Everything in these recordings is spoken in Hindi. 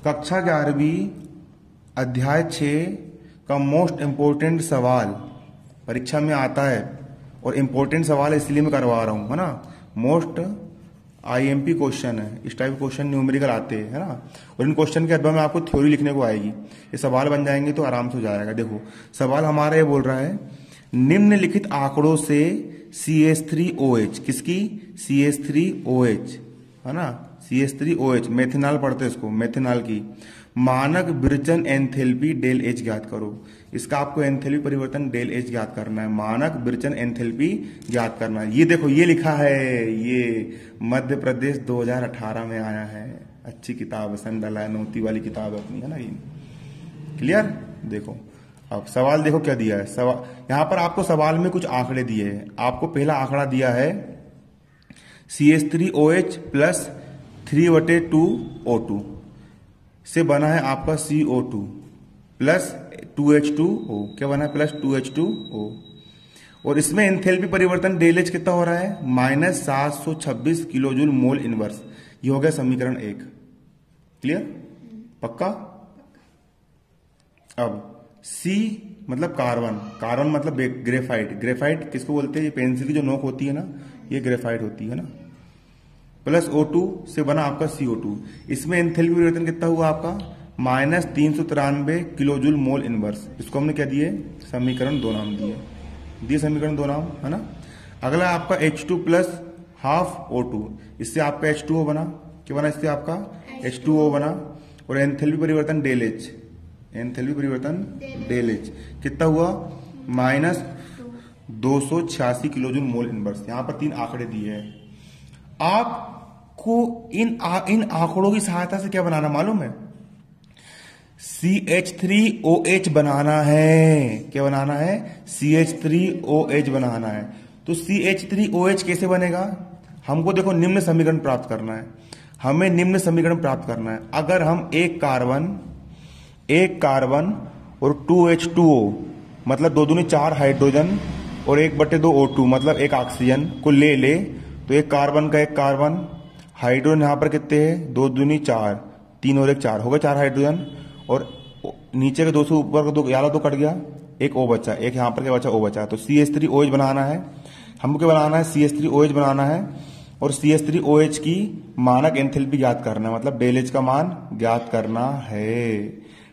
कक्षा 11वीं अध्याय 6 का मोस्ट इम्पोर्टेंट सवाल परीक्षा में आता है, और इम्पोर्टेंट सवाल इसलिए मैं करवा रहा हूं, है ना। मोस्ट आईएमपी क्वेश्चन है, इस टाइप क्वेश्चन न्यूमेरिकल आते हैं, है ना। और इन क्वेश्चन के अध्ययन में आपको थ्योरी लिखने को आएगी, ये सवाल बन जाएंगे तो आराम से हो जाएगा। देखो सवाल हमारा ये बोल रहा है, निम्नलिखित आंकड़ों से CH3OH, किसकी? CH3OH, है ना, CH3OH, मेथेनॉल पढ़ते हैं इसको, मेथेनॉल की मानक विरचन एंथैल्पी डेल एच ज्ञात करो। इसका आपको एंथैल्पी परिवर्तन डेल एच ज्ञात करना है, मानक विरचन एंथैल्पी ज्ञात करना है। ये देखो ये लिखा है, ये मध्य प्रदेश 2018 में आया है, अच्छी किताब है, संडला नोती वाली किताब है अपनी, है ना। ये क्लियर? देखो अब सवाल देखो क्या दिया है। सवाल यहां पर आपको सवाल में कुछ आंकड़े दिए हैं। आपको पहला आंकड़ा दिया है CH3OH प्लस 3/2O2 से बना है आपका CO2 प्लस 2H2O, क्या बना है? Plus 2H2O। और इसमें एंथैल्पी परिवर्तन डेल एच कितना हो रहा है? -726 किलो जूल मोल इनवर्स। ये हो गया समीकरण 1। क्लियर? पक्का? अब C मतलब कार्बन, कार्बन मतलब ग्रेफाइट, ग्रेफाइट किसको बोलते हैं? ये पेंसिल की जो नोक होती है ना, ये ग्रेफाइट होती है ना। प्लस O2 से बना आपका CO2। इसमें एंथैल्पी परिवर्तन कितना हुआ आपका? -393 किलो जूल मोल इनवर्स। इसको हमने क्या दिए? समीकरण 2 नाम दिए समीकरण 2 नाम, है ना। अगला आपका H2 प्लस हाफ O2, इससे आपका H2O बना, क्या बना? इससे आपका H2O बना। और एंथैल्पी परिवर्तन डेल एच, एंथैल्पी परिवर्तन डेल एच कितना हुआ? -286 किलो जूल मोल इनवर्स। यहां पर 3 आंकड़े दिए हैं। आपको इन आंकड़ों की सहायता से क्या बनाना मालूम है? CH3OH बनाना है। क्या बनाना है? CH3OH बनाना है। तो CH3OH कैसे बनेगा? हमको देखो निम्न समीकरण प्राप्त करना है, हमें निम्न समीकरण प्राप्त करना है। अगर हम एक कार्बन और 2H2O मतलब 2 दूनी 4 हाइड्रोजन और 1/2 O2 मतलब 1 ऑक्सीजन को ले तो एक कार्बन का एक कार्बन, हाइड्रोजन यहां पर कितने हैं? 2 दूनी 4, 3 और 1 4, हो गए 4 हाइड्रोजन। और नीचे के 2 से ऊपर का 2 याला 2 कट गया, एक O बचा, एक यहां पर क्या बचा? O बचा। तो CH3OH बनाना है, हमको क्या बनाना है? CH3OH बनाना है। और CH3OH की मानक एंथैल्पी ज्ञात करना है, मतलब डेल एच का मान ज्ञात करना है,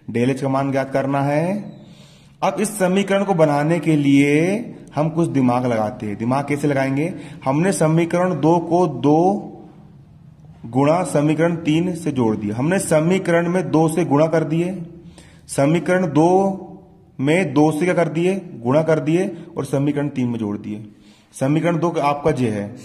डेल एच का मान ज्ञात करना है। अब इस समीकरण को बनाने के लिए हम कुछ दिमाग लगाते हैं। दिमाग कैसे लगाएंगे? हमने समीकरण 2 को 2 गुणा समीकरण 3 से जोड़ दिया। हमने समीकरण में 2 से गुणा कर दिए, समीकरण 2 में 2 से क्या कर दिए? गुणा कर दिए, और समीकरण 3 में जोड़ दिए। समीकरण 2 आपका जे है,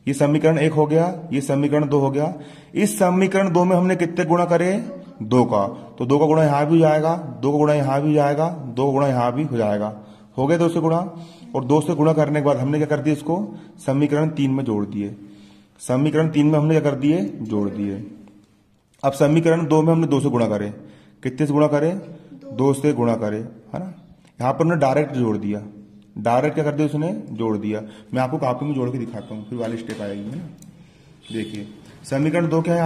ये समीकरण 1 हो गया, ये समीकरण 2 हो गया। इस समीकरण 2 में हमने कितने गुणा करे? 2 का, तो 2 का गुणा यहां भी हो जाएगा, 2 का गुणा यहां भी हो जाएगा, 2 का गुणा यहां भी हो जाएगा, हो गया 2 से गुणा। और 2 से गुणा करने के बाद हमने क्या कर दिया? इसको समीकरण 3 में जोड़ दिए। समीकरण 3 में हमने क्या कर दिए? जोड़ दिए। अब समीकरण 2 में हमने 2 से गुणा करे, कितने से गुणा करे? 2 से गुणा करे, है ना। यहां पर हमने डायरेक्ट जोड़ दिया, डायरेक्ट क्या कर दिया? उसने जोड़ दिया। मैं आपको कॉपी में जोड़ के दिखाता हूं, फिर वाली स्टेप आएगी, है ना। देखिए समीकरण 2 क्या है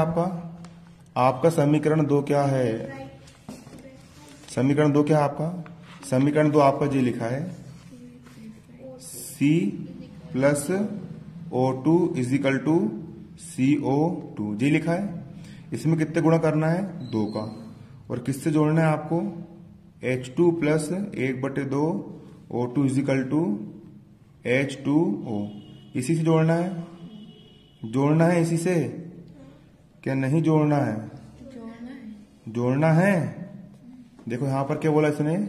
आपका समीकरण 2 क्या है? समीकरण 2 क्या है आपका? समीकरण 2 आपका जी लिखा है, C plus O2 is equal to CO2, जी लिखा है। इसमें कितने गुणा करना है? 2 का। और किससे जोड़ना है आपको? H2 plus 1/2 O2 is equal to H2O, इसी से जोड़ना है इसी से, क्या नहीं जोड़ना है? जोड़ना है। देखो यहां पर क्या बोला इसने?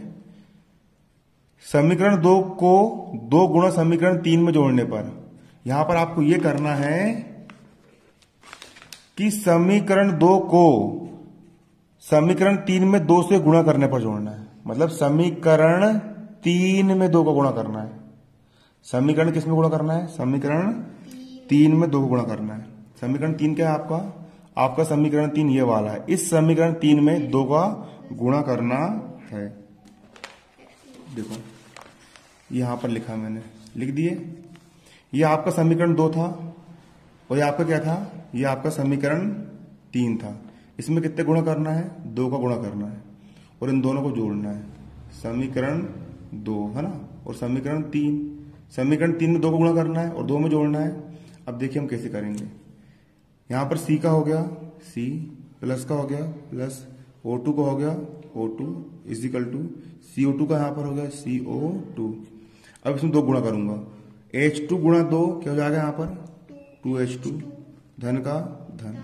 समीकरण 2 को 2 गुणा समीकरण 3 में जोड़ने पर, यहां पर आपको यह करना है कि समीकरण 2 को समीकरण 3 में 2 से गुणा करने पर जोड़ना है। मतलब समीकरण 3 में 2 का गुणा करना है। समीकरण किस में गुणा करना है? समीकरण 3 में 2 को गुणा करना है। समीकरण 3 क्या है आपका समीकरण 3 ये वाला है। इस समीकरण 3 में 2 का गुणा करना है। देखो यहां पर लिखा मैंने, लिख दिए। ये आपका समीकरण 2 था, और ये आपका क्या था? ये आपका समीकरण 3 था। इसमें कितने गुणा करना है, 2 का गुणा करना है और इन दोनों को जोड़ना है। समीकरण 2 है ना, और समीकरण 3, समीकरण 3 में 2 को गुणा करना है और 2 में जोड़ना है। अब देखिए हम कैसे करेंगे। यहाँ पर सी का हो गया सी, प्लस का हो गया प्लस, O2 का हो गया O2 इजिकल टू CO2 का यहाँ पर हो गया CO2। अब इसमें 2 गुणा करूंगा, H2 गुणा 2 क्या हो जाएगा यहाँ पर 2H2, धन का धन,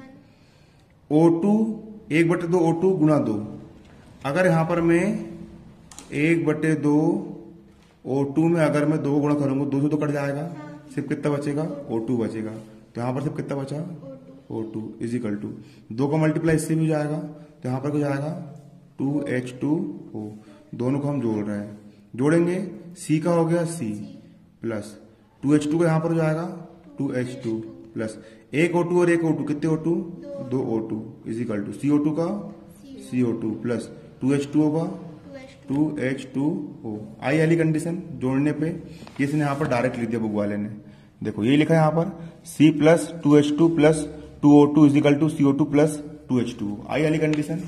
O2 1/2 O2 गुणा 2। अगर यहाँ पर मैं 1/2 O2 में अगर मैं 2 को गुणा करूंगा, 2 से तो कट जाएगा, सिर्फ कितना बचेगा O2 बचेगा। तो यहाँ पर सिर्फ कितना बचा O2 इजिकल टू 2 का मल्टीप्लाई इससे भी हो जाएगा, तो यहाँ पर क्या जाएगा 2H2O। दोनों को हम जोड़ रहे हैं, जोड़ेंगे C का हो गया C प्लस 2H2 का यहाँ पर हो जाएगा 2H2 प्लस 1 O2 और 1 O2 कितने O2 2 O2 is equal to CO2 का CO2 प्लस 2H2O का 2H2O। आई वाली कंडीशन जोड़ने पे किसी ने यहाँ पर डायरेक्ट लिख दिया बुक वाले ने, देखो ये लिखा है यहाँ पर C plus 2H2 plus 2O2 is equal to CO2 plus 2H2। आई वाली कंडीशन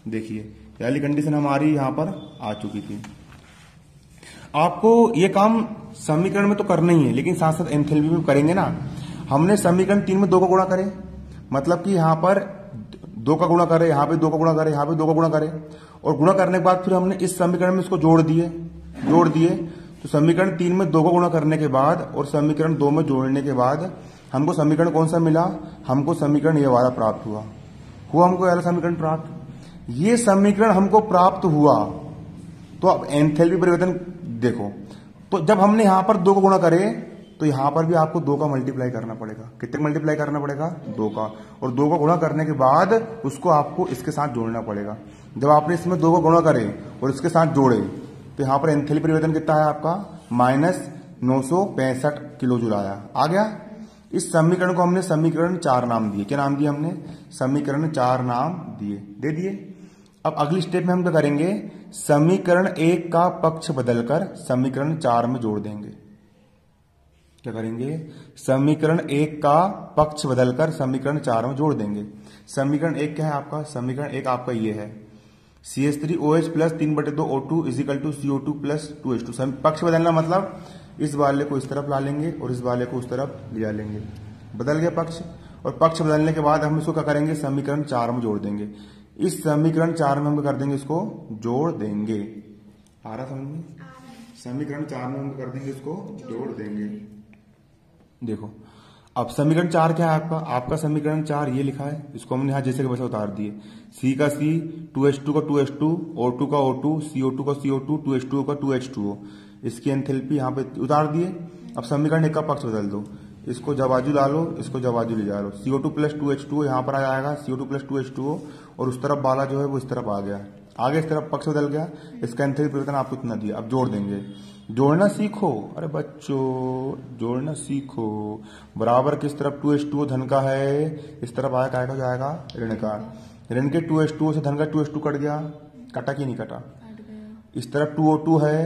देखिए, ये वाली कंडीशन हमारी यहाँ पर आ चुकी थी। आपको ये काम समीकरण में तो करना ही है, लेकिन साथ साथ एंथैल्पी में करेंगे ना। हमने समीकरण 3 में 2 का गुणा करे, मतलब कि यहाँ पर 2 का गुणा करे, यहाँ पे 2 का गुणा करे, यहाँ पे 2 का गुणा करे, और गुणा करने के बाद फिर हमने इस समीकरण में इसको जोड़ दिए। तो समीकरण 3 में 2 का गुणा करने के बाद और समीकरण 2 में जोड़ने के बाद हमको समीकरण कौन सा मिला, हमको समीकरण ये वाला प्राप्त हुआ हमको वाला समीकरण प्राप्त। ये समीकरण हमको प्राप्त हुआ, तो अब एंथैल्पी परिवर्तन देखो, तो जब हमने यहां पर 2 को गुणा करे तो यहां पर भी आपको 2 का मल्टीप्लाई करना पड़ेगा। कितने मल्टीप्लाई करना पड़ेगा 2 का, और 2 का गुणा करने के बाद उसको आपको इसके साथ जोड़ना पड़ेगा। जब आपने इसमें 2 को गुणा करे और इसके साथ जोड़े तो यहां पर एंथैल्पी परिवर्तन कितना है आपका -965 किलो जूल आ गया। इस समीकरण को हमने समीकरण 4 नाम दिए। क्या नाम दिए हमने, समीकरण 4 नाम दे दिए। अब अगली स्टेप में हम क्या करेंगे, समीकरण 1 का पक्ष बदलकर समीकरण 4 में जोड़ देंगे। क्या करेंगे, समीकरण 1 का पक्ष बदलकर समीकरण 4 में जोड़ देंगे। समीकरण 1 क्या है आपका, समीकरण 1 आपका ये है CH3OH plus 3/2 O2 is equal to CO2 plus 2H2। पक्ष बदलना मतलब इस वाले को इस तरफ ला लेंगे और इस वाले को उस तरफ ले लेंगे, बदल गया पक्ष। और पक्ष बदलने के बाद हम इसको क्या करेंगे, समीकरण 4 में जोड़ देंगे। इस समीकरण 4 में हम कर देंगे, इसको जोड़ देंगे। आ रहा समझ में, समीकरण 4 में हम कर देंगे, इसको जोड़ देंगे। देखो अब समीकरण 4 क्या है आपका समीकरण 4 ये लिखा है, इसको हमने यहां जैसे कि वैसे उतार दिए। C का C, 2H2 का 2H2, O2 का O2, CO2 का CO2, 2H2O का 2H2O। इसकी एंथैल्पी यहाँ पे उतार दिए। अब समीकरण 1 का पक्ष बदल दो, इसको जवाजू ला लो, इसको जवाजू ले जा लो। CO2 प्लस 2H2O यहाँ पर आ जाएगा, CO2 प्लस 2H2O, और उस तरफ वाला जो है वो इस तरफ आ गया, आगे इस तरफ पक्ष बदल गया। इसका एंथैल्पी परिवर्तन आपको इतना दिया। अब जोड़ देंगे, जोड़ना सीखो, अरे बच्चों जोड़ना सीखो। बराबर किस तरफ 2H2O धन का है, इस तरफ आया क्या हो जाएगा ऋण का। ऋण के 2H2O से धन का 2H2 कट गया, कटा कि नहीं कटा। इस तरफ 2O2 है,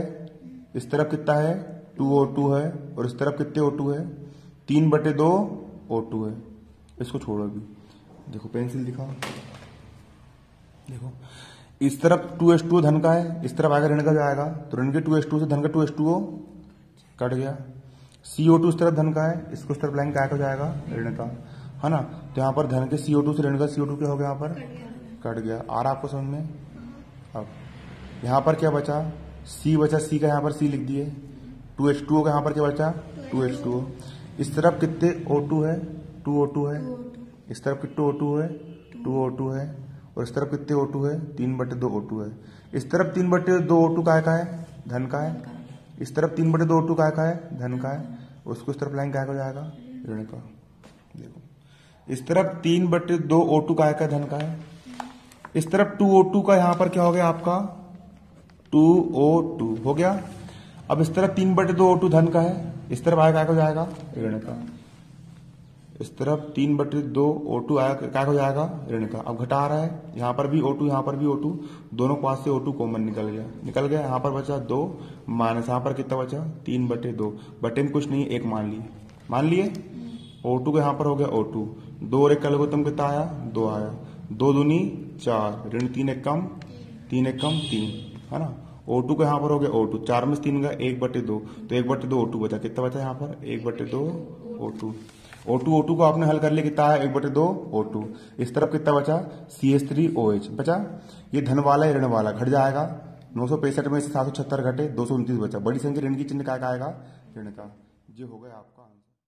इस तरफ कितना है 2O2 है, और इस तरफ कितने O2 है 3/2 O2 है। इसको छोड़ो अभी, देखो पेंसिल दिखाओ, देखो इस तरफ 2H2O धन का है, इस तरफ आएगा ऋण का जाएगा, तो ऋण के 2H2O से धन का 2H2O कट गया। CO2 इस तरफ धन का है, इसको इस तरफ लाइन क्या हो जाएगा ऋण का, है ना। तो यहाँ पर धन के CO2 से ऋण का CO2 क्या हो गया, यहाँ पर कट गया। आ रहा आपको समझ में। अब यहाँ पर क्या बचा, C बचा, C का यहाँ पर C लिख दिए। 2H2O का यहाँ पर क्या बचा 2H2O। इस तरफ कितने O2 है 2O2 है, इस तरफ कितने O2 है 2O2 है, और इस तरफ कितने O2 है 3/2 O2 है। इस तरफ 3/2 O2 का है धन का है, इस तरफ 3/2 O2 का है धन का है, उसको इस तरफ लाइन क्या हो जाएगा ऋण का। देखो इस तरफ 3/2 O2 का है धन का है, इस तरफ 2O2 का यहाँ पर क्या हो गया आपका 2O2 हो गया। अब इस तरफ 3/2 O2 धन का है, इस तरफ आया क्या हो जाएगा ऋण का। इस तरफ 3/2 O2 आया क्या हो जाएगा ऋण का। अब घटा रहा है, यहाँ पर भी O2 यहाँ पर भी O2, दोनों पास से O2 कॉमन निकल गया। यहाँ पर बचा 2 माइनस, यहाँ पर कितना बचा 3/2, बटे में कुछ नहीं 1 मान लिए। O2 का यहाँ पर हो गया O2, 2 और 1 का लघुत्तम कितना आया 2 आया, दो दूनी 4, ऋण 3 एक कम 3 एक कम 3, है ना। O2 का यहाँ पर हो गया O2, 4 में से 3 का 1/2, तो 1/2 O2 बचा। कितना बचा यहाँ पर? 1/2 O2। O2 को आपने हल कर लिया, कितना है? 1/2 O2। इस तरफ कितना बचा? CH3OH बचा। ये धन वाला है, ऋण वाला घट जाएगा। 965 में से 776 घटे 229 बचा। बड़ी संख्या ऋण की चिन्ह का आएगा? ऋण का। ये हो गया आपका